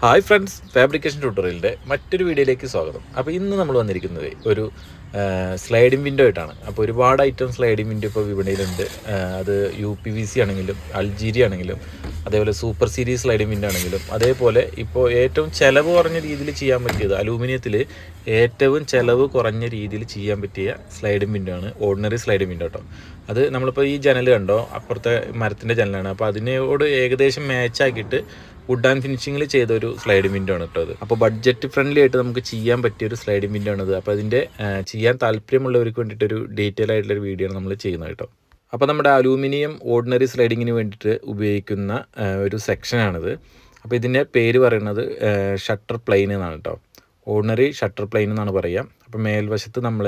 Hi friends, fabrication ട്യൂട്ടോറിയലിൻ്റെ മറ്റൊരു വീഡിയോയിലേക്ക് സ്വാഗതം. അപ്പോൾ ഇന്ന് നമ്മൾ വന്നിരിക്കുന്നത് ഒരു സ്ലൈഡിംഗ് വിൻഡോ ആയിട്ടാണ്. അപ്പോൾ ഒരുപാട് ഐറ്റം സ്ലൈഡിംഗ് വിൻഡോ ഇപ്പോൾ വിപണിയിലുണ്ട്. അത് UPVC ആണെങ്കിലും അൾജീരിയ ആണെങ്കിലും അതേപോലെ സൂപ്പർ സീരീസ് സ്ലൈഡിംഗ് വിൻഡോ ആണെങ്കിലും അതേപോലെ ഇപ്പോൾ ഏറ്റവും ചിലവ് കുറഞ്ഞ രീതിയിൽ ചെയ്യാൻ പറ്റിയത് അലൂമിനിയത്തിൽ ഏറ്റവും ചിലവ് കുറഞ്ഞ രീതിയിൽ ചെയ്യാൻ പറ്റിയ സ്ലൈഡിംഗ് വിൻഡോ ആണ് ഓർഡിനറി സ്ലൈഡിംഗ് വിൻഡോ കേട്ടോ. അത് നമ്മളിപ്പോൾ ഈ ജനൽ കണ്ടോ, അപ്പുറത്തെ മരത്തിൻ്റെ ജനലാണ്. അപ്പോൾ അതിനോട് ഏകദേശം മാച്ചാക്കിയിട്ട് വുഡ് ആൻഡ് ഫിനിഷിങ്ങിൽ ചെയ്തൊരു സ്ലൈഡിംഗ് വിൻഡോ ആണ് കേട്ടോ അത്. അപ്പോൾ ബഡ്ജറ്റ് ഫ്രണ്ട്ലി ആയിട്ട് നമുക്ക് ചെയ്യാൻ പറ്റിയൊരു സ്ലൈഡിംഗ് വിൻഡോ ആണത്. അപ്പോൾ അതിൻ്റെ ചെയ്യാൻ താല്പര്യമുള്ളവർക്ക് വേണ്ടിയിട്ടൊരു ഡീറ്റെയിൽ ആയിട്ടുള്ളൊരു വീഡിയോ ആണ് നമ്മൾ ചെയ്യുന്നത് കേട്ടോ. അപ്പോൾ നമ്മുടെ അലൂമിനിയം ഓർഡിനറി സ്ലൈഡിങ്ങിന് വേണ്ടിയിട്ട് ഉപയോഗിക്കുന്ന ഒരു സെക്ഷനാണിത്. അപ്പോൾ ഇതിൻ്റെ പേര് പറയുന്നത് ഷട്ടർ പ്ലെയിൻ എന്നാണ് കേട്ടോ. ഓർഡിനറി ഷട്ടർ പ്ലെയിൻ എന്നാണ് പറയുക. അപ്പോൾ മേൽവശത്ത് നമ്മൾ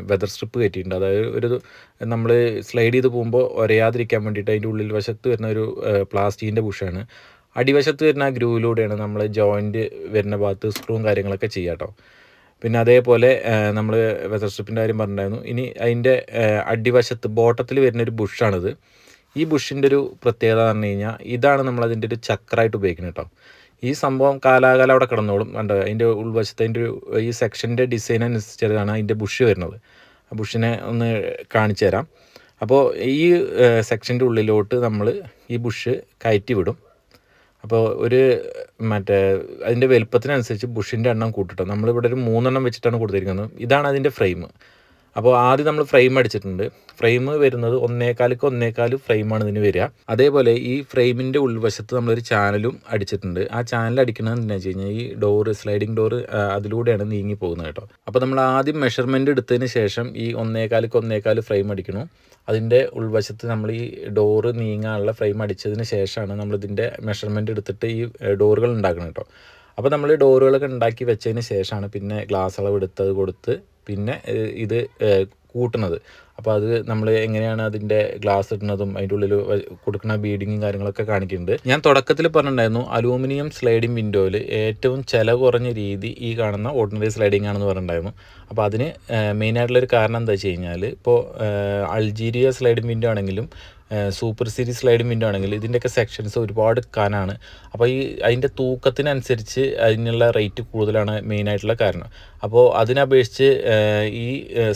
വെതർ സ്ട്രിപ്പ് കയറ്റിയിട്ടുണ്ട്. അതായത് ഒരു നമ്മൾ സ്ലൈഡ് ചെയ്ത് പോകുമ്പോൾ ഒരയാതിരിക്കാൻ വേണ്ടിയിട്ട് അതിൻ്റെ ഉള്ളിൽ വശത്ത് വരുന്ന ഒരു പ്ലാസ്റ്റിക്കിൻ്റെ ബുഷാണ്. അടിവശത്ത് വരുന്ന ആ ഗ്രൂവിലൂടെയാണ് നമ്മൾ ജോയിൻറ്റ് വരുന്ന ഭാഗത്ത് സ്ക്രൂവും കാര്യങ്ങളൊക്കെ ചെയ്യുക കേട്ടോ. പിന്നെ അതേപോലെ നമ്മൾ വെതർ സ്ട്രിപ്പിൻ്റെ കാര്യം പറഞ്ഞിട്ടുണ്ടായിരുന്നു. ഇനി അതിൻ്റെ അടിവശത്ത് ബോട്ടത്തിൽ വരുന്നൊരു ബുഷാണിത്. ഈ ബുഷിൻ്റെ ഒരു പ്രത്യേകത എന്ന് പറഞ്ഞു കഴിഞ്ഞാൽ ഇതാണ് നമ്മളതിൻ്റെ ഒരു ചക്രമായിട്ട് ഉപയോഗിക്കുന്നത് കേട്ടോ. ഈ സംഭവം കാലാകാലം അവിടെ കിടന്നോളും. കണ്ടോ, അതിൻ്റെ ഉൾവശത്ത് അതിൻ്റെ ഒരു ഈ സെക്ഷൻ്റെ ഡിസൈൻ അനുസരിച്ചാണ് അതിൻ്റെ ബുഷ് വരുന്നത്. ആ ബുഷിനെ ഒന്ന് കാണിച്ചു തരാം. അപ്പോൾ ഈ സെക്ഷൻ്റെ ഉള്ളിലോട്ട് നമ്മൾ ഈ ബുഷ് കയറ്റി വിടും. അപ്പോൾ ഒരു അതിൻ്റെ വലുപ്പത്തിനനുസരിച്ച് ബുഷിൻ്റെ എണ്ണം കൂട്ടിട്ടോ. നമ്മളിവിടെ ഒരു 3 വെച്ചിട്ടാണ് കൊടുത്തിരിക്കുന്നത്. ഇതാണ് അതിൻ്റെ ഫ്രെയിം. അപ്പോൾ ആദ്യം നമ്മൾ ഫ്രെയിം അടിച്ചിട്ടുണ്ട്. ഫ്രെയിം വരുന്നത് 1.25 ഫ്രെയിമാണ് ഇതിന് വരിക. അതേപോലെ ഈ ഫ്രെയിമിൻ്റെ ഉൾവശത്ത് നമ്മളൊരു ചാനലും അടിച്ചിട്ടുണ്ട്. ആ ചാനൽ അടിക്കുന്നത് എന്താണെന്ന് വെച്ച് കഴിഞ്ഞാൽ ഈ സ്ലൈഡിംഗ് ഡോറ് അതിലൂടെയാണ് നീങ്ങി പോകുന്നത് കേട്ടോ. അപ്പോൾ നമ്മൾ ആദ്യം മെഷർമെൻറ്റ് എടുത്തതിന് ശേഷം ഈ 1.25 ഫ്രെയിം അടിക്കണം. അതിൻ്റെ ഉൾവശത്ത് നമ്മൾ ഈ ഡോറ് നീങ്ങാനുള്ള ഫ്രെയിം അടിച്ചതിന് ശേഷമാണ് നമ്മളിതിൻ്റെ മെഷർമെൻറ്റ് എടുത്തിട്ട് ഈ ഡോറുകൾ ഉണ്ടാക്കണം കേട്ടോ. അപ്പോൾ നമ്മൾ ഡോറുകളൊക്കെ ഉണ്ടാക്കി വെച്ചതിന് ശേഷമാണ് പിന്നെ ഗ്ലാസ് അളവ് എടുത്തത് കൊടുത്ത് പിന്നെ ഇത് കൂട്ടുന്നത്. അപ്പോൾ അത് നമ്മൾ എങ്ങനെയാണ് അതിൻ്റെ ഗ്ലാസ് ഇടുന്നതും അതിൻ്റെ ഉള്ളിൽ കൊടുക്കുന്ന ബീഡിങ്ങും കാര്യങ്ങളൊക്കെ കാണിക്കുന്നുണ്ട്. ഞാൻ തുടക്കത്തിൽ പറഞ്ഞിട്ടുണ്ടായിരുന്നു അലൂമിനിയം സ്ലൈഡിംഗ് വിൻഡോയിൽ ഏറ്റവും ചിലവ് കുറഞ്ഞ രീതി ഈ കാണുന്ന ഓർഡിനറി സ്ലൈഡിംഗ് ആണെന്ന് പറഞ്ഞിട്ടുണ്ടായിരുന്നു. അപ്പോൾ അതിന് മെയിനായിട്ടുള്ളൊരു കാരണം എന്താ വെച്ച് കഴിഞ്ഞാൽ ഇപ്പോൾ അൾജീരിയ സ്ലൈഡിംഗ് വിൻഡോ ആണെങ്കിലും സൂപ്പർ സീരീസ് സ്ലൈഡിംഗ് വിൻഡോ ആണെങ്കിൽ ഇതിൻ്റെയൊക്കെ സെക്ഷൻസ് ഒരുപാട് കനാണ്. അപ്പോൾ ഈ അതിൻ്റെ തൂക്കത്തിനനുസരിച്ച് അതിനുള്ള റേറ്റ് കൂടുതലാണ് മെയിനായിട്ടുള്ള കാരണം. അപ്പോൾ അതിനപേക്ഷിച്ച് ഈ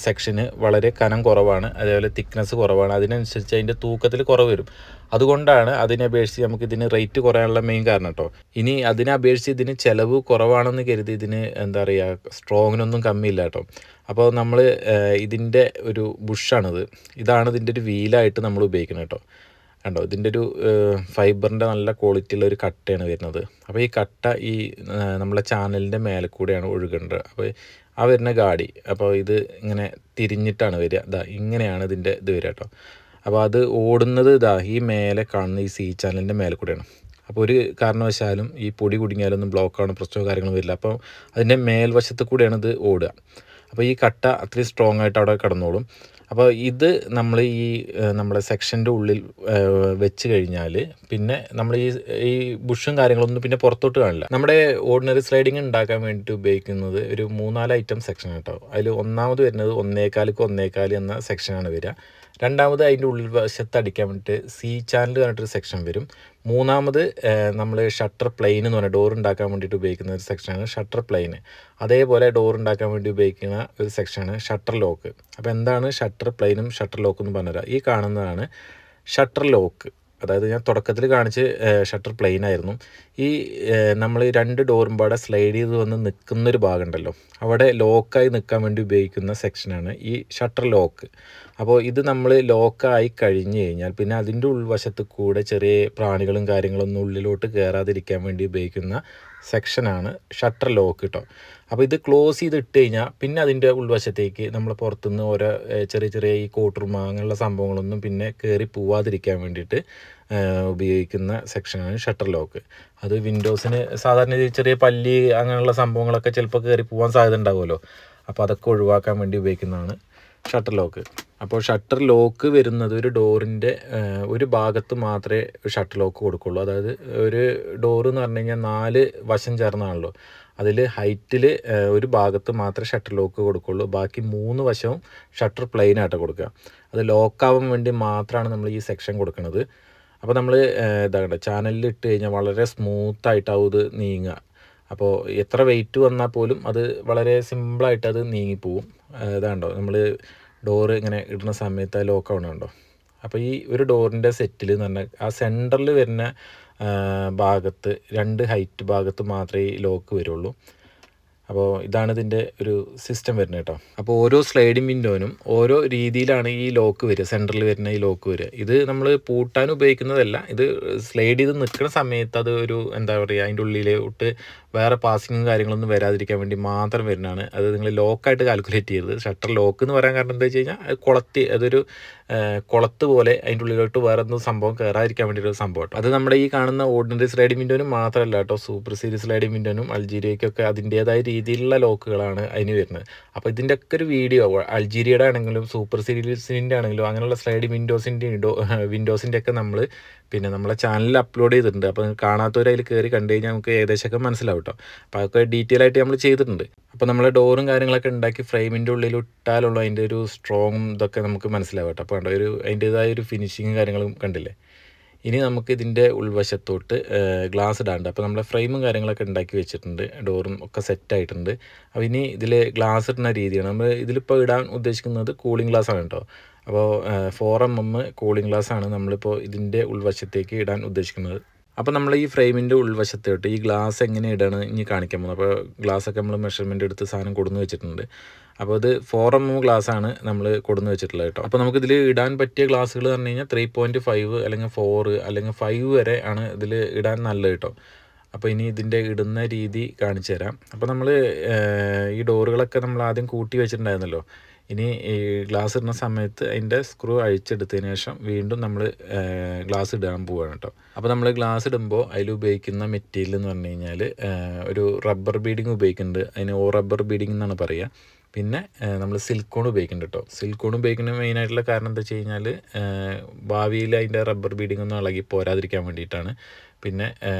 സെക്ഷന് വളരെ കനം കുറവാണ്, അതേപോലെ തിക്നെസ് കുറവാണ്. അതിനനുസരിച്ച് അതിൻ്റെ തൂക്കത്തിൽ കുറവ് വരും. അതുകൊണ്ടാണ് അതിനപേക്ഷിച്ച് നമുക്ക് ഇതിന് റേറ്റ് കുറയാനുള്ള മെയിൻ കാരണം കേട്ടോ. ഇനി അതിനപേക്ഷിച്ച് ഇതിന് ചിലവ് കുറവാണെന്ന് കരുതി ഇതിന് എന്താ പറയുക സ്ട്രോങ്ങിനൊന്നും കമ്മിയില്ല കേട്ടോ. അപ്പോൾ നമ്മൾ ഇതിൻ്റെ ഒരു ബുഷാണിത്. ഇതാണ് ഇതിൻ്റെ ഒരു വീലായിട്ട് നമ്മൾ ഉപയോഗിക്കുന്നത് കേട്ടോ. കണ്ടോ, ഇതിൻ്റെ ഒരു ഫൈബറിൻ്റെ നല്ല ക്വാളിറ്റിയുള്ള ഒരു കട്ടയാണ് വരുന്നത്. അപ്പോൾ ഈ കട്ട ഈ നമ്മളെ ചാനലിൻ്റെ മേലെ കൂടെയാണ് ഒഴുകേണ്ടത്. അപ്പോൾ ആ വരുന്ന ഗാഡി അപ്പോൾ ഇത് ഇങ്ങനെ തിരിഞ്ഞിട്ടാണ് വരിക. ഇങ്ങനെയാണ് ഇതിൻ്റെ ഇത് വരിക കേട്ടോ. അപ്പോൾ അത് ഓടുന്നത് ഈ മേലെ കാണുന്ന ഈ ചാനലിൻ്റെ മേലെ കൂടെയാണ്. അപ്പോൾ ഒരു കാരണവശാലും ഈ പൊടി കുടുങ്ങിയാലൊന്നും ബ്ലോക്കാണ് പ്രശ്നമോ കാര്യങ്ങളും വരില്ല. അപ്പോൾ അതിൻ്റെ മേൽവശത്ത് കൂടെയാണ് ഇത് ഓടുക. അപ്പോൾ ഈ കട്ട അത്രയും സ്ട്രോങ് ആയിട്ട് അവിടെ കിടന്നോളും. അപ്പോൾ ഇത് നമ്മൾ ഈ നമ്മുടെ സെക്ഷൻ്റെ ഉള്ളിൽ വെച്ച് കഴിഞ്ഞാൽ പിന്നെ നമ്മൾ ഈ ബുഷും കാര്യങ്ങളൊന്നും പിന്നെ പുറത്തോട്ട് കാണില്ല. നമ്മുടെ ഓർഡിനറി സ്ലൈഡിങ് ഉണ്ടാക്കാൻ വേണ്ടിയിട്ട് ഉപയോഗിക്കുന്നത് ഒരു 3-4 ഐറ്റം സെക്ഷൻ കേട്ടോ. അതിൽ ഒന്നാമത് വരുന്നത് 1.25 എന്ന സെക്ഷനാണ് വരിക. രണ്ടാമത് അതിൻ്റെ ഉൾവശത്ത് അടിക്കാൻ വേണ്ടിയിട്ട് ചാനൽ പറഞ്ഞിട്ടൊരു സെക്ഷൻ വരും. മൂന്നാമത് നമ്മൾ ഷട്ടർ പ്ലെയിൻ എന്ന് പറഞ്ഞാൽ ഡോർ ഉണ്ടാക്കാൻ വേണ്ടിയിട്ട് ഉപയോഗിക്കുന്ന ഒരു സെക്ഷനാണ് ഷട്ടർ പ്ലെയിൻ. അതേപോലെ ഡോർ ഉണ്ടാക്കാൻ വേണ്ടി ഉപയോഗിക്കുന്ന ഒരു സെക്ഷനാണ് ഷട്ടർ ലോക്ക്. അപ്പോൾ എന്താണ് ഷട്ടർ പ്ലെയിനും ഷട്ടർ ലോക്കും എന്ന് പറഞ്ഞുതരാം. ഈ കാണുന്നതാണ് ഷട്ടർ ലോക്ക്. അതായത് ഞാൻ തുടക്കത്തിൽ കാണിച്ച് ഷട്ടർ പ്ലെയിൻ ആയിരുന്നു. ഈ നമ്മൾ 2 ഡോറും പാടെ സ്ലൈഡ് ചെയ്ത് വന്ന് നിൽക്കുന്നൊരു ഭാഗം ഉണ്ടല്ലോ, അവിടെ ലോക്കായി നിൽക്കാൻ വേണ്ടി ഉപയോഗിക്കുന്ന സെക്ഷനാണ് ഈ ഷട്ടർ ലോക്ക്. അപ്പോൾ ഇത് നമ്മൾ ലോക്കായി കഴിഞ്ഞ് കഴിഞ്ഞാൽ പിന്നെ അതിൻ്റെ ഉൾവശത്ത് കൂടെ ചെറിയ പ്രാണികളും കാര്യങ്ങളൊന്നും ഉള്ളിലോട്ട് കയറാതിരിക്കാൻ വേണ്ടി ഉപയോഗിക്കുന്ന സെക്ഷനാണ് ഷട്ടർ ലോക്ക് കേട്ടോ. അപ്പോൾ ഇത് ക്ലോസ് ചെയ്ത് ഇട്ട് കഴിഞ്ഞാൽ പിന്നെ അതിൻ്റെ ഉൾവശത്തേക്ക് നമ്മൾ പുറത്തുനിന്ന് ഓരോ ചെറിയ ഈ കോട്ടുറുമ അങ്ങനെയുള്ള സംഭവങ്ങളൊന്നും പിന്നെ കയറി പോവാതിരിക്കാൻ വേണ്ടിയിട്ട് ഉപയോഗിക്കുന്ന സെക്ഷനാണ് ഷട്ടർ ലോക്ക്. അത് വിൻഡോസിന് സാധാരണ ചെറിയ പല്ലി അങ്ങനെയുള്ള സംഭവങ്ങളൊക്കെ ചിലപ്പോൾ കയറി പോകാൻ സാധ്യത ഉണ്ടാവുമല്ലോ. അപ്പോൾ അതൊക്കെ ഒഴിവാക്കാൻ വേണ്ടി ഉപയോഗിക്കുന്നതാണ് ഷട്ടർ ലോക്ക്. അപ്പോൾ ഷട്ടർ ലോക്ക് വരുന്നത് ഒരു ഡോറിൻ്റെ ഒരു ഭാഗത്ത് മാത്രമേ ഷട്ടർ ലോക്ക് കൊടുക്കുള്ളൂ. അതായത് ഒരു ഡോറ് എന്ന് പറഞ്ഞു കഴിഞ്ഞാൽ 4 വശം ചേർന്നാണല്ലോ. അതിൽ ഹൈറ്റിൽ ഒരു ഭാഗത്ത് മാത്രമേ ഷട്ടർ ലോക്ക് കൊടുക്കുള്ളൂ. ബാക്കി 3 വശവും ഷട്ടർ പ്ലെയിനായിട്ട് കൊടുക്കുക. അത് ലോക്കാവാൻ വേണ്ടി മാത്രമാണ് നമ്മൾ ഈ സെക്ഷൻ കൊടുക്കുന്നത്. അപ്പോൾ നമ്മൾ ഇതാകട്ടെ ചാനലിൽ ഇട്ട് കഴിഞ്ഞാൽ വളരെ സ്മൂത്തായിട്ടാവും ഇത് നീങ്ങുക. അപ്പോൾ എത്ര വെയിറ്റ് വന്നാൽ പോലും അത് വളരെ സിമ്പിളായിട്ട് അത് നീങ്ങിപ്പോവും. ഇതാണ്ടോ നമ്മൾ ഡോറ് ഇങ്ങനെ ഇടുന്ന സമയത്ത് ആ ലോക്ക് ആവണുണ്ടോ. അപ്പോൾ ഈ ഒരു ഡോറിൻ്റെ സെറ്റിൽ എന്ന് പറഞ്ഞാൽ ആ സെൻറ്ററിൽ വരുന്ന ഭാഗത്ത് 2 ഹൈറ്റ് ഭാഗത്ത് മാത്രമേ ഈ ലോക്ക് വരുള്ളൂ. അപ്പോൾ ഇതാണ് ഇതിൻ്റെ ഒരു സിസ്റ്റം വരുന്നത് കേട്ടോ. അപ്പോൾ ഓരോ സ്ലൈഡിംഗ് വിൻഡോനും ഓരോ രീതിയിലാണ് ഈ ലോക്ക് വരിക, സെൻറ്ററിൽ വരുന്ന ഈ ലോക്ക് വരിക. ഇത് നമ്മൾ പൂട്ടാൻ ഉപയോഗിക്കുന്നതല്ല, ഇത് സ്ലൈഡ് ചെയ്ത് നിൽക്കുന്ന സമയത്ത് അത് ഒരു എന്താ പറയുക അതിൻ്റെ ഉള്ളിലോട്ട് വേറെ പാസിങ്ങും കാര്യങ്ങളൊന്നും വരാതിരിക്കാൻ വേണ്ടി മാത്രം വരുന്നതാണ്. അത് നിങ്ങൾ ലോക്കായിട്ട് കാൽക്കുലേറ്റ് ചെയ്തത്. ഷട്ടർ ലോക്ക് എന്ന് പറയാൻ കാരണം എന്താ വെച്ച് കഴിഞ്ഞാൽ അതൊരു കുളത്ത് പോലെ അതിൻ്റെ ഉള്ളിലോട്ട് വേറെ ഒന്നും സംഭവം കയറാതിരിക്കാൻ വേണ്ടിയിട്ടൊരു സംഭവം കേട്ടോ. അത് നമ്മുടെ ഈ കാണുന്ന ഓർഡിനറി സ്ലൈഡിംഗ് വിൻഡോനും മാത്രമല്ല കേട്ടോ, സൂപ്പർ സീരീസ് സ്ലൈഡിംഗ് വിൻഡോനും അൾജീരിയയ്ക്കൊക്കെ അതിൻ്റേതായ രീതിയിലുള്ള ലോക്കുകളാണ് അതിന് വരുന്നത്. അപ്പോൾ ഇതിൻ്റെ ഒക്കെ ഒരു വീഡിയോ അൾജീരിയയുടെ ആണെങ്കിലും സൂപ്പർ സീരീസിൻ്റെ ആണെങ്കിലും അങ്ങനെയുള്ള സ്ലൈഡിംഗ് വിൻഡോസിൻ്റെ ഒക്കെ നമ്മൾ പിന്നെ നമ്മളെ ചാനലിൽ അപ്ലോഡ് ചെയ്തിട്ടുണ്ട്. അപ്പോൾ കാണാത്തവർ അതിൽ കയറി കണ്ടു കഴിഞ്ഞാൽ നമുക്ക് ഏകദേശമൊക്കെ മനസ്സിലാവും കേട്ടോ. അപ്പോൾ അതൊക്കെ ഡീറ്റെയിൽ ആയിട്ട് നമ്മൾ ചെയ്തിട്ടുണ്ട്. അപ്പോൾ നമ്മൾ ഡോറും കാര്യങ്ങളൊക്കെ ഉണ്ടാക്കി ഫ്രെയിമിൻ്റെ ഉള്ളിൽ ഇട്ടാലുള്ള അതിൻ്റെ ഒരു സ്ട്രോങ് ഇതൊക്കെ നമുക്ക് മനസ്സിലാവും കേട്ടോ. അപ്പോൾ അതിൻ്റേതായ ഒരു ഫിനിഷിങ്ങും കാര്യങ്ങളും കണ്ടില്ലേ. ഇനി നമുക്ക് ഇതിൻ്റെ ഉൾവശത്തോട്ട് ഗ്ലാസ് ഇടാണ്ട്. അപ്പോൾ നമ്മളെ ഫ്രെയിമും കാര്യങ്ങളൊക്കെ ഉണ്ടാക്കി വെച്ചിട്ടുണ്ട്, ഡോറും ഒക്കെ സെറ്റായിട്ടുണ്ട്. അപ്പോൾ ഇനി ഇതിൽ ഗ്ലാസ് ഇടുന്ന രീതിയാണ് നമ്മൾ ഇതിലിപ്പോൾ ഇടാൻ ഉദ്ദേശിക്കുന്നത്. കൂളിംഗ് ഗ്ലാസ് ആണ് കേട്ടോ. അപ്പോൾ 4mm കൂളിംഗ് ഗ്ലാസ് ആണ് നമ്മളിപ്പോൾ ഇതിൻ്റെ ഉൾവശത്തേക്ക് ഇടാൻ ഉദ്ദേശിക്കുന്നത്. അപ്പോൾ നമ്മൾ ഈ ഫ്രെയിമിൻ്റെ ഉൾവശത്തോട്ട് ഈ ഗ്ലാസ് എങ്ങനെ ഇടാണ് ഇനി കാണിക്കാൻ പോകുന്നത്. അപ്പോൾ ഗ്ലാസ്സൊക്കെ നമ്മൾ മെഷർമെൻറ്റ് എടുത്ത് സാധനം കൊടുന്ന് വെച്ചിട്ടുണ്ട്. അപ്പോൾ ഇത് 4mm ഗ്ലാസ്സാണ് നമ്മൾ കൊടുന്ന് വെച്ചിട്ടുള്ളത് കേട്ടോ. അപ്പോൾ നമുക്കിതിൽ ഇടാൻ പറ്റിയ ഗ്ലാസ്സുകൾ എന്ന് പറഞ്ഞു കഴിഞ്ഞാൽ 3.5 അല്ലെങ്കിൽ 4 അല്ലെങ്കിൽ 5 വരെ ആണ് ഇതിൽ ഇടാൻ നല്ലത് കേട്ടോ. അപ്പോൾ ഇനി ഇതിൻ്റെ ഇടുന്ന രീതി കാണിച്ചു തരാം. അപ്പോൾ നമ്മൾ ഈ ഡോറുകളൊക്കെ നമ്മൾ ആദ്യം കൂട്ടി വെച്ചിട്ടുണ്ടായിരുന്നല്ലോ. ഇനി ഈ ഗ്ലാസ് ഇടുന്ന സമയത്ത് അതിൻ്റെ സ്ക്രൂ അഴിച്ചെടുത്തതിന് ശേഷം വീണ്ടും നമ്മൾ ഗ്ലാസ് ഇടാൻ പോവുകയാണ് കേട്ടോ. അപ്പോൾ നമ്മൾ ഗ്ലാസ് ഇടുമ്പോൾ അതിൽ ഉപയോഗിക്കുന്ന മെറ്റീരിയൽ എന്ന് പറഞ്ഞു കഴിഞ്ഞാൽ ഒരു റബ്ബർ ബീഡിങ് ഉപയോഗിക്കുന്നുണ്ട്. അതിന് റബ്ബർ ബീഡിങ് എന്നാണ് പറയുക. പിന്നെ നമ്മൾ സിലിക്കോൺ ഉപയോഗിക്കുന്നുണ്ട് കേട്ടോ. സിലിക്കോൺ ഉപയോഗിക്കുന്ന മെയിനായിട്ടുള്ള കാരണം എന്താ വെച്ച് കഴിഞ്ഞാൽ ഭാവിയിൽ അതിൻ്റെ റബ്ബർ ബീഡിങ് ഒന്നും ഇളകി പോരാതിരിക്കാൻ വേണ്ടിയിട്ടാണ്. പിന്നെ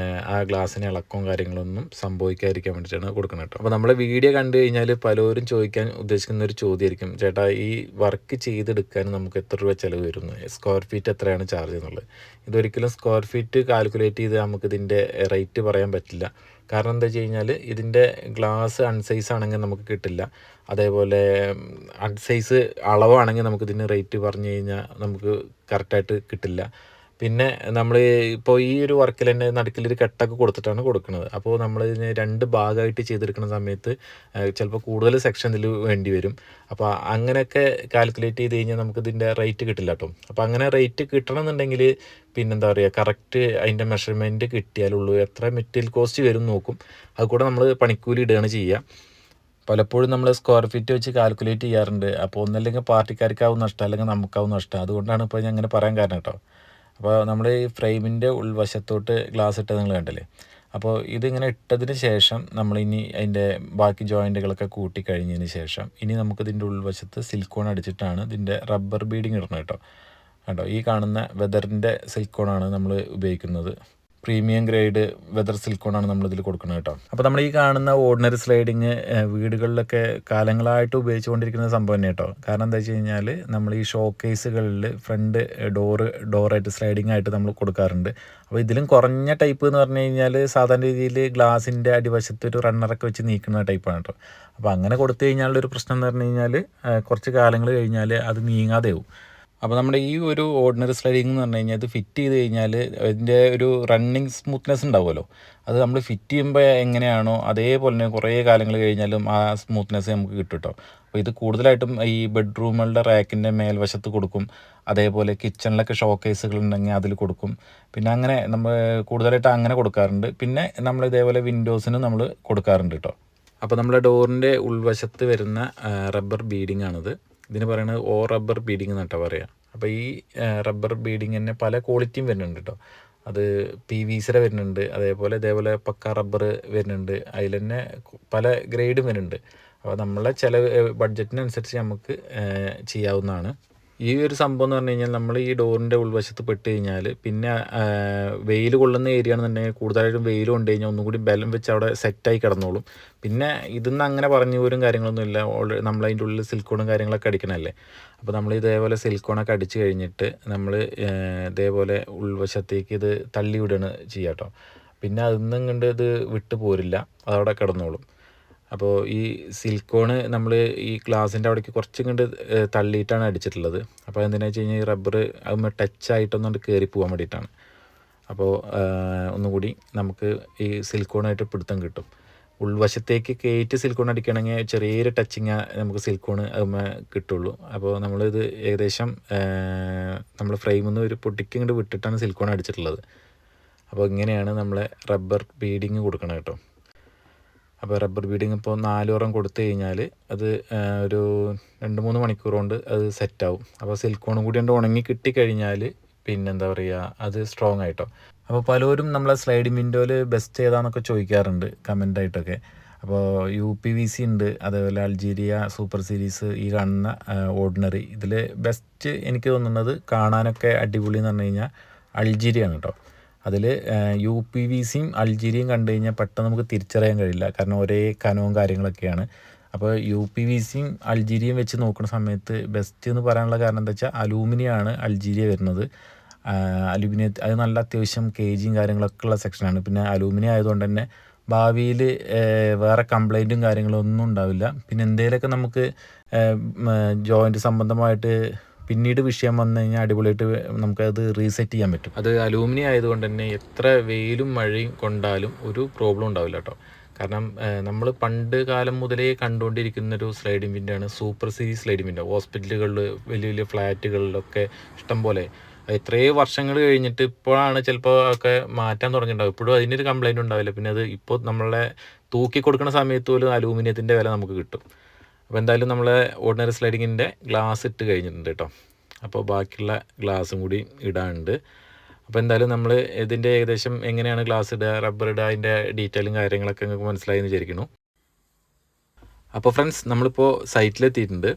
ആ ഗ്ലാസ്സിന് ഇളക്കവും കാര്യങ്ങളൊന്നും സംഭവിക്കാതിരിക്കാൻ വേണ്ടിയിട്ടാണ് കൊടുക്കുന്നത് കേട്ടോ. അപ്പോൾ നമ്മളെ വീഡിയോ കണ്ടു കഴിഞ്ഞാൽ പലരും ചോദിക്കാൻ ഉദ്ദേശിക്കുന്ന ഒരു ചോദ്യമായിരിക്കും, ചേട്ടാ ഈ വർക്ക് ചെയ്തെടുക്കാൻ നമുക്ക് എത്ര രൂപ ചിലവ് വരുന്നു, സ്ക്വയർ ഫീറ്റ് എത്രയാണ് ചാർജ് എന്നുള്ളത്. ഇതൊരിക്കലും സ്ക്വയർ ഫീറ്റ് കാൽക്കുലേറ്റ് ചെയ്ത് നമുക്കിതിൻ്റെ റേറ്റ് പറയാൻ പറ്റില്ല. കാരണം എന്താ വെച്ച് കഴിഞ്ഞാൽ ഇതിൻ്റെ ഗ്ലാസ് അൺസൈസ് ആണെങ്കിൽ നമുക്ക് കിട്ടില്ല. അതേപോലെ അൺസൈസ് അളവാണെങ്കിൽ നമുക്കിതിന് റേറ്റ് പറഞ്ഞു കഴിഞ്ഞാൽ നമുക്ക് കറക്റ്റായിട്ട് കിട്ടില്ല. പിന്നെ നമ്മൾ ഇപ്പോൾ ഈ ഒരു വർക്കിൽ തന്നെ നടുക്കിലൊരു കെട്ടൊക്കെ കൊടുത്തിട്ടാണ് കൊടുക്കുന്നത്. അപ്പോൾ നമ്മളിതിനെ 2 ഭാഗമായിട്ട് ചെയ്തെടുക്കുന്ന സമയത്ത് ചിലപ്പോൾ കൂടുതൽ സെക്ഷൻ ഇതിൽ വേണ്ടി വരും. അപ്പോൾ അങ്ങനെയൊക്കെ കാൽക്കുലേറ്റ് ചെയ്ത് കഴിഞ്ഞാൽ നമുക്കിതിൻ്റെ റേറ്റ് കിട്ടില്ല കേട്ടോ. അപ്പോൾ അങ്ങനെ റേറ്റ് കിട്ടണമെന്നുണ്ടെങ്കിൽ പിന്നെന്താ പറയുക, കറക്റ്റ് അതിൻ്റെ മെഷർമെൻറ്റ് കിട്ടിയാലുള്ളൂ എത്ര മെറ്റീരിയൽ കോസ്റ്റ് വരും നോക്കും. അതുകൂടെ നമ്മൾ പണിക്കൂലി ഇടുകയാണ് ചെയ്യുക. പലപ്പോഴും നമ്മൾ സ്ക്വയർ ഫീറ്റ് വെച്ച് കാൽക്കുലേറ്റ് ചെയ്യാറുണ്ട്. അപ്പോൾ ഒന്നല്ലെങ്കിൽ പാർട്ടിക്കാർക്കാവും നഷ്ടം, അല്ലെങ്കിൽ നമുക്കാവും നഷ്ടം. അതുകൊണ്ടാണ് ഇപ്പോൾ ഞാൻ അങ്ങനെ പറയാൻ കാരണം കേട്ടോ. അപ്പോൾ നമ്മൾ ഈ ഫ്രെയിമിൻ്റെ ഉൾവശത്തോട്ട് ഗ്ലാസ് ഇട്ടത് നിങ്ങൾ കണ്ടില്ലേ. അപ്പോൾ ഇതിങ്ങനെ ഇട്ടതിന് ശേഷം നമ്മളിനി അതിൻ്റെ ബാക്കി ജോയിൻറ്റുകളൊക്കെ കൂട്ടി കഴിഞ്ഞതിന് ശേഷം ഇനി നമുക്കിതിൻ്റെ ഉൾവശത്ത് സിലിക്കോൺ അടിച്ചിട്ടാണ് ഇതിൻ്റെ റബ്ബർ ബീഡിങ് ഇടണം കേട്ടോ. ഈ കാണുന്ന വെതറിൻ്റെ സിലിക്കോണാണ് നമ്മൾ ഉപയോഗിക്കുന്നത്. പ്രീമിയം ഗ്രേഡ് വെതർ സിലിക്കോണാണ് നമ്മളിതിൽ കൊടുക്കുന്നത് കേട്ടോ. അപ്പോൾ നമ്മൾ ഈ കാണുന്ന ഓർഡിനറി സ്ലൈഡിങ് വീടുകളിലൊക്കെ കാലങ്ങളായിട്ട് ഉപയോഗിച്ചുകൊണ്ടിരിക്കുന്ന സംഭവം തന്നെ കേട്ടോ. കാരണം എന്താ വെച്ച് കഴിഞ്ഞാൽ നമ്മൾ ഈ ഷോ കേസുകളിൽ ഫ്രണ്ട് ഡോറായിട്ട് സ്ലൈഡിങ് ആയിട്ട് നമ്മൾ കൊടുക്കാറുണ്ട്. അപ്പോൾ ഇതിലും കുറഞ്ഞ ടൈപ്പ് എന്ന് പറഞ്ഞു കഴിഞ്ഞാൽ സാധാരണ രീതിയിൽ ഗ്ലാസിൻ്റെ അടിവശത്ത് ഒരു റണ്ണറൊക്കെ വെച്ച് നീക്കുന്ന ടൈപ്പാണ് കേട്ടോ. അപ്പോൾ അങ്ങനെ കൊടുത്തു കഴിഞ്ഞാലുള്ളൊരു പ്രശ്നം എന്ന് പറഞ്ഞു കഴിഞ്ഞാൽ കുറച്ച് കാലങ്ങൾ കഴിഞ്ഞാൽ അത് നീങ്ങാതെ ആവും. അപ്പോൾ നമ്മുടെ ഈ ഒരു ഓർഡിനറി സ്ലൈഡിങ് എന്ന് പറഞ്ഞു കഴിഞ്ഞാൽ ഇത് ഫിറ്റ് ചെയ്ത് കഴിഞ്ഞാൽ അതിൻ്റെ ഒരു റണ്ണിങ് സ്മൂത്ത്നെസ് ഉണ്ടാവുമല്ലോ. അത് നമ്മൾ ഫിറ്റ് ചെയ്യുമ്പോൾ എങ്ങനെയാണോ അതേപോലെ തന്നെ കുറേ കാലങ്ങൾ കഴിഞ്ഞാലും ആ സ്മൂത്ത്നെസ് നമുക്ക് കിട്ടും കേട്ടോ. അപ്പോൾ ഇത് കൂടുതലായിട്ടും ഈ ബെഡ്റൂമുകളുടെ റാക്കിൻ്റെ മേൽവശത്ത് കൊടുക്കും. അതേപോലെ കിച്ചണിലൊക്കെ ഷോ കേസുകൾ ഉണ്ടെങ്കിൽ അതിൽ കൊടുക്കും. പിന്നെ അങ്ങനെ നമ്മൾ കൂടുതലായിട്ട് അങ്ങനെ കൊടുക്കാറുണ്ട്. പിന്നെ നമ്മൾ ഇതേപോലെ വിൻഡോസിന് നമ്മൾ കൊടുക്കാറുണ്ട് കേട്ടോ. അപ്പോൾ നമ്മുടെ ഡോറിൻ്റെ ഉൾവശത്ത് വരുന്ന റബ്ബർ ബീഡിങ് ആണിത്. ഇതിന് പറയുന്നത് റബ്ബർ ബീഡിങ് എന്നിട്ടാണ് പറയുക. അപ്പോൾ ഈ റബ്ബർ ബീഡിങ് തന്നെ പല ക്വാളിറ്റിയും വരുന്നുണ്ട് കേട്ടോ. അത് PVC വരുന്നുണ്ട്, ഇതേപോലെ പക്ക റബ്ബർ വരുന്നുണ്ട്, അതിൽ തന്നെ പല ഗ്രേഡും വരുന്നുണ്ട്. അപ്പോൾ നമ്മളെ ചില ബഡ്ജറ്റിനനുസരിച്ച് നമുക്ക് ചെയ്യാവുന്നതാണ്. ഈ ഒരു സംഭവം എന്ന് പറഞ്ഞു കഴിഞ്ഞാൽ നമ്മൾ ഈ ഡോറിൻ്റെ ഉൾവശത്ത് പെട്ട് കഴിഞ്ഞാൽ പിന്നെ വെയിൽ കൊള്ളുന്ന ഏരിയ ആണെന്നുണ്ടെങ്കിൽ കൂടുതലായിട്ടും വെയിൽ കൊണ്ട് കഴിഞ്ഞാൽ ഒന്നും കൂടി ബലം വെച്ച് അവിടെ സെറ്റായി കിടന്നോളും. പിന്നെ ഇതിന്ന് അങ്ങനെ പറഞ്ഞു പോലും കാര്യങ്ങളൊന്നും ഇല്ല. നമ്മളതിൻ്റെ ഉള്ളിൽ സിലിക്കോണും കാര്യങ്ങളൊക്കെ അടിക്കണമല്ലേ. അപ്പോൾ നമ്മൾ ഇതേപോലെ സിലിക്കോണൊക്കെ അടിച്ച് കഴിഞ്ഞിട്ട് നമ്മൾ ഇതേപോലെ ഉൾവശത്തേക്ക് ഇത് തള്ളി വിടുകയാണ് ചെയ്യുക കേട്ടോ. പിന്നെ അതിൽ കണ്ട് ഇത് വിട്ട് പോരില്ല, അതവിടെ കിടന്നോളും. അപ്പോൾ ഈ സിലിക്കോണ് നമ്മൾ ഈ ഗ്ലാസിൻ്റെ അവിടേക്ക് കുറച്ചും കണ്ട് തള്ളിയിട്ടാണ് അടിച്ചിട്ടുള്ളത്. അപ്പോൾ എന്തിനാ വെച്ച് കഴിഞ്ഞാൽ ഈ റബ്ബർ അതുമ്പോൾ ടച്ചായിട്ടൊന്നുകൊണ്ട് കയറി പോകാൻ വേണ്ടിയിട്ടാണ്. അപ്പോൾ ഒന്നുകൂടി നമുക്ക് ഈ സിലിക്കോണായിട്ട് പിടുത്തം കിട്ടും. ഉൾവശത്തേക്ക് കയറ്റി സിലിക്കോൺ അടിക്കണമെങ്കിൽ ചെറിയൊരു ടച്ചിങ് നമുക്ക് സിലിക്കോണ് അതുമ്പോൾ കിട്ടുള്ളൂ. അപ്പോൾ നമ്മളിത് ഏകദേശം നമ്മൾ ഫ്രെയിമിൽ നിന്ന് ഒരു പൊട്ടിക്ക് ഇങ്ങോട്ട് വിട്ടിട്ടാണ് സിലിക്കോൺ അടിച്ചിട്ടുള്ളത്. അപ്പോൾ ഇങ്ങനെയാണ് നമ്മളെ റബ്ബർ ബീഡിങ് കൊടുക്കണം കേട്ടോ. അപ്പോൾ റബ്ബർ ബീഡിങ് ഇപ്പോൾ 4 ഓറം കൊടുത്തു കഴിഞ്ഞാൽ അത് ഒരു 2-3 മണിക്കൂർ കൊണ്ട് അത് സെറ്റാവും. അപ്പോൾ സിലിക്കോണും കൂടി കൊണ്ട് ഉണങ്ങി കിട്ടിക്കഴിഞ്ഞാൽ പിന്നെന്താ പറയുക, അത് സ്ട്രോങ് ആയിട്ടോ. അപ്പോൾ പലരും നമ്മളെ സ്ലൈഡിംഗ് വിൻഡോയിൽ ബെസ്റ്റ് ഏതാണെന്നൊക്കെ ചോദിക്കാറുണ്ട് കമൻ്റായിട്ടൊക്കെ. അപ്പോൾ UPVC ഉണ്ട്, അതേപോലെ അൾജീരിയ സൂപ്പർ സീരീസ്, ഈ കാണുന്ന ഓർഡിനറി. ഇതിൽ ബെസ്റ്റ് എനിക്ക് തോന്നുന്നത് കാണാനൊക്കെ അടിപൊളി എന്ന് പറഞ്ഞു കഴിഞ്ഞാൽ അൾജീരിയാണ് കേട്ടോ. അതിൽ UPVCയും അൾജീരിയയും കണ്ടു കഴിഞ്ഞാൽ പെട്ടെന്ന് നമുക്ക് തിരിച്ചറിയാൻ കഴിയില്ല, കാരണം ഒരേ കനവും കാര്യങ്ങളൊക്കെയാണ്. അപ്പോൾ UPVCയും അൾജീരിയയും വെച്ച് നോക്കുന്ന സമയത്ത് ബെസ്റ്റ് എന്ന് പറയാനുള്ള കാരണം എന്താ വെച്ചാൽ അലൂമിനിയമാണ് അൾജീരിയ വരുന്നത്. അലൂമിനിയം അത് നല്ല അത്യാവശ്യം കേജിയും കാര്യങ്ങളൊക്കെ ഉള്ള സെക്ഷനാണ്. പിന്നെ അലൂമിനിയം ആയതുകൊണ്ട് തന്നെ ഭാവിയിൽ വേറെ കംപ്ലൈൻറ്റും കാര്യങ്ങളൊന്നും ഉണ്ടാവില്ല. പിന്നെ എന്തെങ്കിലുമൊക്കെ നമുക്ക് ജോയിൻറ്റ് സംബന്ധമായിട്ട് പിന്നീട് വിഷയം വന്നു കഴിഞ്ഞാൽ അടിപൊളിയായിട്ട് നമുക്കത് റീസെറ്റ് ചെയ്യാൻ പറ്റും. അത് അലൂമിനിയം ആയതുകൊണ്ട് തന്നെ എത്ര വെയിലും മഴയും കൊണ്ടാലും ഒരു പ്രോബ്ലം ഉണ്ടാവില്ല കേട്ടോ. കാരണം നമ്മൾ പണ്ട് കാലം മുതലേ കണ്ടുകൊണ്ടിരിക്കുന്നൊരു സ്ലൈഡിംഗ് വിൻഡോ ആണ് സൂപ്പർ സീരീസ് സ്ലൈഡിംഗ് വിൻഡോ. ഹോസ്പിറ്റലുകളിൽ വലിയ വലിയ ഫ്ലാറ്റുകളിലൊക്കെ ഇഷ്ടം പോലെ എത്രയോ വർഷങ്ങൾ കഴിഞ്ഞിട്ട് ഇപ്പോഴാണ് ചിലപ്പോൾ ഒക്കെ മാറ്റാൻ തുടങ്ങിയിട്ടുണ്ടാവും. ഇപ്പോഴും അതിനൊരു കംപ്ലൈൻറ്റ് ഉണ്ടാവില്ല. പിന്നെ അത് ഇപ്പോൾ നമ്മളെ തൂക്കി കൊടുക്കുന്ന സമയത്ത് പോലും അലൂമിനിയത്തിൻ്റെ വില നമുക്ക് കിട്ടും. അപ്പോൾ എന്തായാലും നമ്മൾ ഓർഡിനറി സ്ലൈഡിങ്ങിൻ്റെ ഗ്ലാസ് ഇട്ട് കഴിഞ്ഞിട്ടുണ്ട് കേട്ടോ. അപ്പോൾ ബാക്കിയുള്ള ഗ്ലാസും കൂടി ഇടാനുണ്ട്. അപ്പോൾ എന്തായാലും നമ്മൾ ഇതിൻ്റെ ഏകദേശം എങ്ങനെയാണ് ഗ്ലാസ് ഇടുക, റബ്ബർ ഇടുക, അതിൻ്റെ ഡീറ്റെയിലും കാര്യങ്ങളൊക്കെ നിങ്ങൾക്ക് മനസ്സിലായി എന്ന് വിചാരിക്കുന്നു. അപ്പോൾ ഫ്രണ്ട്സ്, നമ്മളിപ്പോൾ സൈറ്റിലെത്തിയിട്ടുണ്ട്.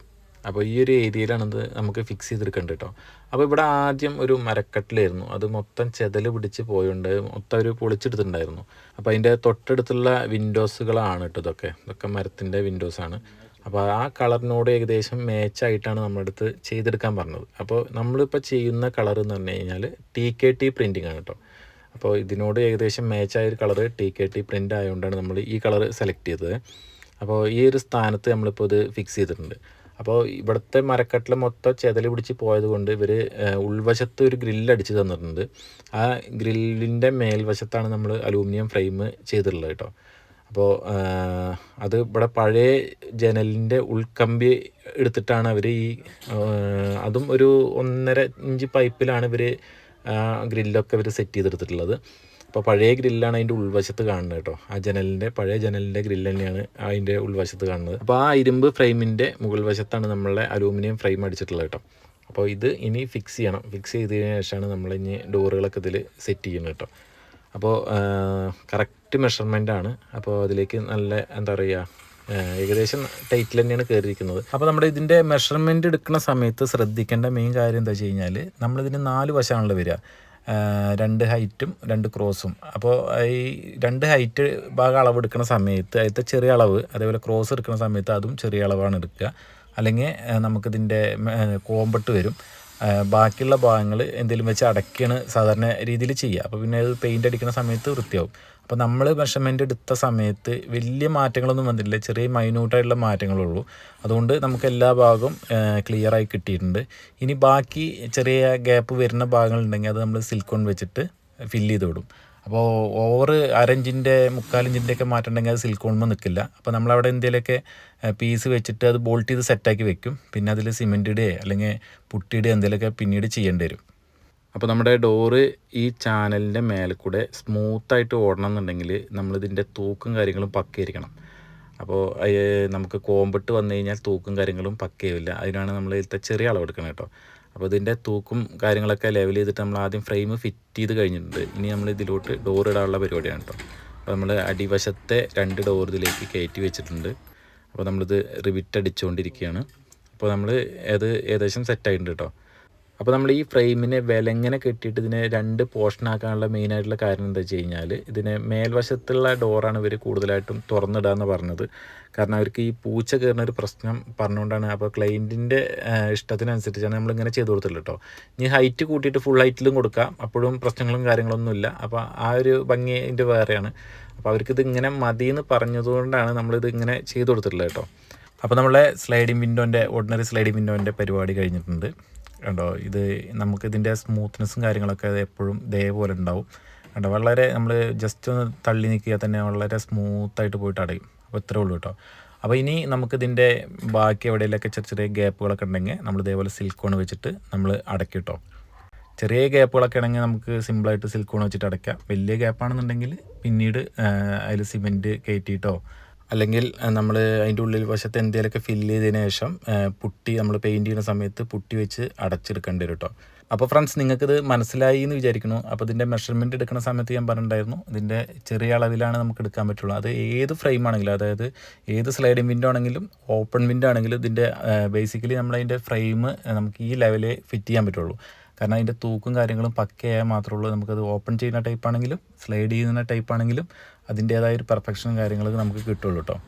അപ്പോൾ ഈ ഒരു ഏരിയയിലാണിത് നമുക്ക് ഫിക്സ് ചെയ്തെടുക്കേണ്ടത് കേട്ടോ. അപ്പോൾ ഇവിടെ ആദ്യം ഒരു മരക്കട്ടിലായിരുന്നു, അത് മൊത്തം ചെതൽ പിടിച്ച് പോയുണ്ട്, മൊത്തം ഒരു പൊളിച്ചെടുത്തിട്ടുണ്ടായിരുന്നു. അപ്പോൾ അതിൻ്റെ തൊട്ടടുത്തുള്ള വിൻഡോസുകളാണ് കേട്ടോ ഇതൊക്കെ മരത്തിൻ്റെ വിൻഡോസാണ്. അപ്പോൾ ആ കളറിനോട് ഏകദേശം മാച്ചായിട്ടാണ് നമ്മുടെ അടുത്ത് ചെയ്തെടുക്കാൻ പറഞ്ഞത്. അപ്പോൾ നമ്മളിപ്പോൾ ചെയ്യുന്ന കളർ എന്ന് പറഞ്ഞു കഴിഞ്ഞാൽ TKT പ്രിൻറ്റിംഗ് ആണ് കേട്ടോ. അപ്പോൾ ഇതിനോട് ഏകദേശം മാച്ചായൊരു കളർ TKT പ്രിൻ്റ് ആയതുകൊണ്ടാണ് നമ്മൾ ഈ കളർ സെലക്ട് ചെയ്തത്. അപ്പോൾ ഈ ഒരു സ്ഥാനത്ത് നമ്മളിപ്പോൾ ഇത് ഫിക്സ് ചെയ്തിട്ടുണ്ട്. അപ്പോൾ ഇവിടുത്തെ മരക്കട്ടിൽ മൊത്തം ചെതൽ പിടിച്ച് പോയത് കൊണ്ട് ഇവർ ഉൾവശത്ത് ഒരു ഗ്രില്ലടിച്ച് തന്നിട്ടുണ്ട്. ആ ഗ്രില്ലിൻ്റെ മേൽവശത്താണ് നമ്മൾ അലൂമിനിയം ഫ്രെയിം ചെയ്തിട്ടുള്ളത് കേട്ടോ. അപ്പോൾ അത് ഇവിടെ പഴയ ജനലിൻ്റെ ഉൾക്കമ്പി എടുത്തിട്ടാണ് അവർ അതും ഒരു 1.5 ഇഞ്ച് പൈപ്പിലാണ് ഇവർ ഗ്രില്ലൊക്കെ ഇവർ സെറ്റ് ചെയ്തെടുത്തിട്ടുള്ളത്. അപ്പോൾ പഴയ ഗ്രില്ലാണ് അതിൻ്റെ ഉൾവശത്ത് കാണുന്നത് കേട്ടോ. ആ പഴയ ജനലിൻ്റെ ഗ്രില്ല് തന്നെയാണ് അതിൻ്റെ ഉൾവശത്ത് കാണുന്നത്. അപ്പോൾ ആ ഇരുമ്പ് ഫ്രെയിമിൻ്റെ മുകൾ വശത്താണ് നമ്മളെ അലൂമിനിയം ഫ്രെയിം അടിച്ചിട്ടുള്ളത് കേട്ടോ. അപ്പോൾ ഇത് ഇനി ഫിക്സ് ചെയ്യണം. ഫിക്സ് ചെയ്തതിന് ശേഷമാണ് നമ്മളിനി ഡോറുകളൊക്കെ ഇതിൽ സെറ്റ് ചെയ്യുന്നത് കേട്ടോ. അപ്പോൾ കറക്റ്റ് മെഷർമെൻ്റാണ്. അപ്പോൾ അതിലേക്ക് നല്ല എന്താ പറയുക, ഏകദേശം ടൈറ്റിൽ തന്നെയാണ് കയറിയിരിക്കുന്നത്. അപ്പോൾ നമ്മുടെ ഇതിൻ്റെ മെഷർമെൻറ്റ് എടുക്കുന്ന സമയത്ത് ശ്രദ്ധിക്കേണ്ട മെയിൻ കാര്യം എന്താ വെച്ച് കഴിഞ്ഞാൽ, നമ്മളിതിന് 4 വശമാണല്ലോ വരിക, 2 ഹൈറ്റും 2 ക്രോസും. അപ്പോൾ ഈ 2 ഹൈറ്റ് ഭാഗം അളവെടുക്കുന്ന സമയത്ത് അതിലത്തെ ചെറിയ അളവ്, അതേപോലെ ക്രോസ് എടുക്കുന്ന സമയത്ത് അതും ചെറിയ അളവാണ് എടുക്കുക. അല്ലെങ്കിൽ നമുക്കിതിൻ്റെ കോമ്പട്ട് വരും. ബാക്കിയുള്ള ഭാഗങ്ങൾ എന്തെങ്കിലും വെച്ച് അടയ്ക്കാണ് സാധാരണ രീതിയിൽ ചെയ്യുക. അപ്പോൾ പിന്നെ അത് പെയിൻ്റ് അടിക്കുന്ന സമയത്ത് വൃത്തിയാവും. അപ്പോൾ നമ്മൾ മെഷർമെൻ്റ് എടുത്ത സമയത്ത് വലിയ മാറ്റങ്ങളൊന്നും വന്നിട്ടില്ല, ചെറിയ മൈന്യൂട്ടായിട്ടുള്ള മാറ്റങ്ങളുള്ളൂ. അതുകൊണ്ട് നമുക്ക് എല്ലാ ഭാഗവും ക്ലിയറായി കിട്ടിയിട്ടുണ്ട്. ഇനി ബാക്കി ചെറിയ ഗ്യാപ്പ് വരുന്ന ഭാഗങ്ങളുണ്ടെങ്കിൽ അത് നമ്മൾ സിലിക്കോൺ വെച്ചിട്ട് ഫില്ല് ചെയ്ത് വിടും. അപ്പോൾ ഓവർ 1/2 ഇഞ്ചിൻ്റെ 3/4 ഇഞ്ചിൻ്റെയൊക്കെ മാറ്റമുണ്ടെങ്കിൽ അത് സിലിക്കോണുമ്പോൾ നിൽക്കില്ല. അപ്പോൾ നമ്മളവിടെ എന്തെങ്കിലുമൊക്കെ പീസ് വെച്ചിട്ട് അത് ബോൾട്ട് ചെയ്ത് സെറ്റാക്കി വെക്കും. പിന്നെ അതിൽ സിമെൻ്റ് ഇടുകയോ അല്ലെങ്കിൽ പുട്ടിയിടുകയോ എന്തെങ്കിലുമൊക്കെ പിന്നീട് ചെയ്യേണ്ടി വരും. അപ്പോൾ നമ്മുടെ ഡോറ് ഈ ചാനലിൻ്റെ മേലെ കൂടെ സ്മൂത്തായിട്ട് ഓടണം എന്നുണ്ടെങ്കിൽ നമ്മളിതിൻ്റെ തൂക്കും കാര്യങ്ങളും പക്കയായിരിക്കണം. അപ്പോൾ നമുക്ക് കോമ്പട്ട് വന്നു കഴിഞ്ഞാൽ തൂക്കും കാര്യങ്ങളും പക്കയാവില്ല. അതിനാണ് നമ്മൾ ഇതിലത്തെ ചെറിയ അളവ് എടുക്കണം കേട്ടോ. അപ്പോൾ ഇതിൻ്റെ തൂക്കും കാര്യങ്ങളൊക്കെ ലെവൽ ചെയ്തിട്ട് നമ്മൾ ആദ്യം ഫ്രെയിം ഫിറ്റ് ചെയ്ത് കഴിഞ്ഞിട്ടുണ്ട്. ഇനി നമ്മൾ ഇതിലോട്ട് ഡോർ ഇടാനുള്ള പരിപാടിയാണ് കേട്ടോ. അപ്പോൾ നമ്മൾ അടിവശത്തെ 2 ഡോർ ഇതിലേക്ക് കയറ്റി വെച്ചിട്ടുണ്ട്. അപ്പോൾ നമ്മളിത് റിവിറ്റ് അടിച്ചുകൊണ്ടിരിക്കുകയാണ്. അപ്പോൾ നമ്മൾ അത് ഏകദേശം സെറ്റായിട്ടുണ്ട് കേട്ടോ. അപ്പോൾ നമ്മൾ ഈ ഫ്രെയിമിനെ വിലങ്ങനെ കെട്ടിയിട്ട് ഇതിനെ 2 പോർഷനാക്കാനുള്ള മെയിനായിട്ടുള്ള കാര്യം എന്താ വെച്ച് കഴിഞ്ഞാൽ, ഇതിനെ മേൽവശത്തുള്ള ഡോറാണ് ഇവർ കൂടുതലായിട്ടും തുറന്നിടാന്ന് പറഞ്ഞത്. കാരണം അവർക്ക് ഈ പൂച്ച കയറുന്ന ഒരു പ്രശ്നം പറഞ്ഞുകൊണ്ടാണ്. അപ്പോൾ ക്ലയൻറ്റിൻ്റെ ഇഷ്ടത്തിനനുസരിച്ചാണ് നമ്മളിങ്ങനെ ചെയ്ത് കൊടുത്തില്ല കേട്ടോ. ഇനി ഹൈറ്റ് കൂട്ടിയിട്ട് ഫുൾ ഹൈറ്റിലും കൊടുക്കാം, അപ്പോഴും പ്രശ്നങ്ങളും കാര്യങ്ങളൊന്നുമില്ല. അപ്പോൾ ആ ഒരു ഭംഗി ഇതിൻ്റെ വേറെയാണ്. അപ്പോൾ അവർക്കിത് ഇങ്ങനെ മതിയെന്ന് പറഞ്ഞതുകൊണ്ടാണ് നമ്മളിത് ഇങ്ങനെ ചെയ്ത് കൊടുത്തിട്ടുള്ളത് കേട്ടോ. അപ്പോൾ നമ്മളെ സ്ലൈഡിങ് വിൻഡോൻ്റെ ഓർഡിനറി സ്ലൈഡിങ് വിൻഡോൻ്റെ പരിപാടി കഴിഞ്ഞിട്ടുണ്ട് കണ്ടോ. ഇത് നമുക്കിതിൻ്റെ സ്മൂത്ത്നെസ്സും കാര്യങ്ങളൊക്കെ എപ്പോഴും ഇതേപോലെ ഉണ്ടാവും കണ്ടോ. വളരെ നമ്മൾ ജസ്റ്റ് ഒന്ന് തള്ളി നിൽക്കുക തന്നെ വളരെ സ്മൂത്തായിട്ട് പോയിട്ട് അടയും. അപ്പോൾ ഇത്രേ ഉള്ളൂ കേട്ടോ. അപ്പോൾ ഇനി നമുക്കിതിൻ്റെ ബാക്കി എവിടെയെങ്കിലൊക്കെ ചെറിയ ചെറിയ ഗ്യാപ്പുകളൊക്കെ ഉണ്ടെങ്കിൽ നമ്മൾ ഇതേപോലെ സിലിക്കോൺ വെച്ചിട്ട് നമ്മൾ അടയ്ക്കും കേട്ടോ. ചെറിയ ഗ്യാപ്പുകളൊക്കെ ആണെങ്കിൽ നമുക്ക് സിമ്പിളായിട്ട് സിലിക്കോൺ വെച്ചിട്ട് അടയ്ക്കാം. വലിയ ഗ്യാപ്പാണെന്നുണ്ടെങ്കിൽ പിന്നീട് അതിൽ സിമെൻറ്റ് കയറ്റിയിട്ടോ അല്ലെങ്കിൽ നമ്മൾ അതിൻ്റെ ഉള്ളിൽ വശത്ത് എന്തെങ്കിലുമൊക്കെ ഫില്ല് ചെയ്തതിന് ശേഷം പുട്ടി നമ്മൾ പെയിൻറ്റ് ചെയ്യുന്ന സമയത്ത് പുട്ടി വെച്ച് അടച്ചെടുക്കേണ്ടി വരും കേട്ടോ. അപ്പോൾ ഫ്രണ്ട്സ് നിങ്ങൾക്കിത് മനസ്സിലായി എന്ന് വിചാരിക്കുന്നു. അപ്പോൾ ഇതിൻ്റെ മെഷർമെൻറ്റ് എടുക്കുന്ന സമയത്ത് ഞാൻ പറഞ്ഞിട്ടുണ്ടായിരുന്നു ഇതിൻ്റെ ചെറിയ അളവിലാണ് നമുക്ക് എടുക്കാൻ പറ്റുള്ളൂ. അത് ഏത് ഫ്രെയിം ആണെങ്കിലും, അതായത് ഏത് സ്ലൈഡിങ് വിൻഡോ ആണെങ്കിലും ഓപ്പൺ വിൻഡോ ആണെങ്കിലും ഇതിൻ്റെ ബേസിക്കലി നമ്മളതിൻ്റെ ഫ്രെയിം നമുക്ക് ഈ ലെവലേ ഫിറ്റ് ചെയ്യാൻ പറ്റുള്ളൂ. കാരണം അതിൻ്റെ തൂക്കും കാര്യങ്ങളും പക്കയായാൽ മാത്രമേ ഉള്ളൂ നമുക്കത് ഓപ്പൺ ചെയ്യുന്ന ടൈപ്പ് ആണെങ്കിലും സ്ലൈഡ് ചെയ്യുന്ന ടൈപ്പ് ആണെങ്കിലും അതിൻ്റേതായ ഒരു പെർഫെക്ഷനും കാര്യങ്ങളൊക്കെ നമുക്ക് കിട്ടുള്ളൂ കേട്ടോ.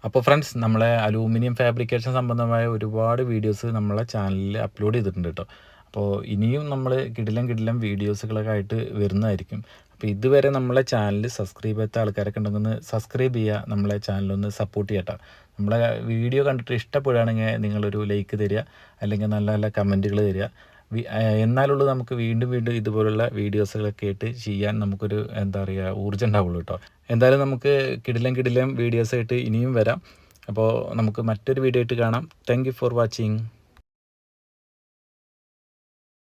അപ്പോൾ ഫ്രണ്ട്സ് നമ്മളെ അലൂമിനിയം ഫാബ്രിക്കേഷൻ സംബന്ധമായ ഒരുപാട് വീഡിയോസ് നമ്മളെ ചാനലിൽ അപ്ലോഡ് ചെയ്തിട്ടുണ്ട് കേട്ടോ. അപ്പോൾ ഇനിയും നമ്മൾ കിടിലം വീഡിയോസുകളൊക്കെ ആയിട്ട് വരുന്നതായിരിക്കും. അപ്പോൾ ഇതുവരെ നമ്മളെ ചാനൽ സബ്സ്ക്രൈബ് ചെയ്യാത്ത ആൾക്കാരൊക്കെ ഉണ്ടെങ്കിൽ സബ്സ്ക്രൈബ് ചെയ്യുക, നമ്മളെ ചാനലൊന്ന് സപ്പോർട്ട് ചെയ്യട്ടോ. നമ്മളെ വീഡിയോ കണ്ടിട്ട് ഇഷ്ടപ്പെടുകയാണെങ്കിൽ നിങ്ങളൊരു ലൈക്ക് തരിക, അല്ലെങ്കിൽ നല്ല നല്ല കമൻറ്റുകൾ തരിക. എന്നാലുള്ളൂ നമുക്ക് വീണ്ടും ഇതുപോലുള്ള വീഡിയോസുകളൊക്കെ ആയിട്ട് ചെയ്യാൻ നമുക്കൊരു എന്താ പറയുക ഊർജ്ജം ഉണ്ടാവുള്ളൂ കേട്ടോ. എന്തായാലും നമുക്ക് കിടിലം വീഡിയോസായിട്ട് ഇനിയും വരാം. അപ്പോൾ നമുക്ക് മറ്റൊരു വീഡിയോ ആയിട്ട് കാണാം. Thank you for watching.